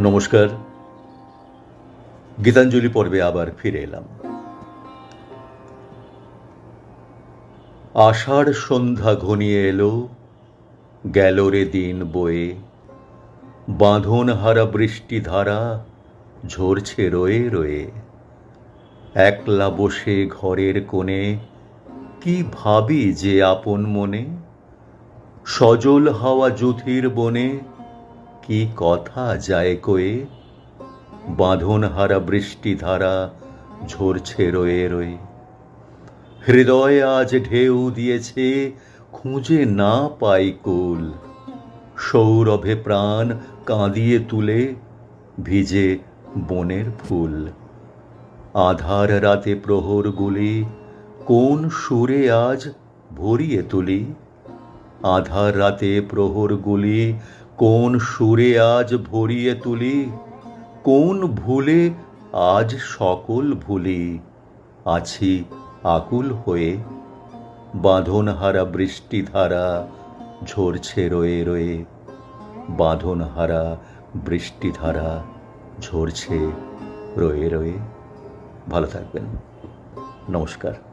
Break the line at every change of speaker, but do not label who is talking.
নমস্কার। গীতাঞ্জলি পর্বে আবার ফিরে এলাম। আষাঢ় সন্ধ্যা ঘনিয়ে এলো, গেল রে দিন বয়ে, বাঁধন হারা বৃষ্টি ধারা ঝরছে রয়ে রয়ে। একলা বসে ঘরের কোণে কি ভাবি যে আপন মনে, সজল হাওয়া যুথির বনে কি কথা যায় কয়ে। বাঁধন হারা বৃষ্টি ধারা ঝরছে রয়ে রয়ে। হৃদয়ে আজ ঢেউ দিয়েছে, খুঁজে না পাই কুল। সৌরভে প্রাণ কাঁদিয়ে তুলে ভিজে বনের ফুল। আধার রাতে প্রহরগুলি কোন সুরে আজ ভরিয়ে তুলি। আধার রাতে প্রহরগুলি কোন সুরে আজ ভরিয়ে তুলি। কোন ভুলে আজ সকল ভুলি, আছি আকুল হয়ে। বাঁধন হারা বৃষ্টি ধারা ঝরছে রয়ে রয়ে। বাঁধন হারা বৃষ্টি ধারা ঝরছে রয়ে রয়ে। ভালো থাকবেন। নমস্কার।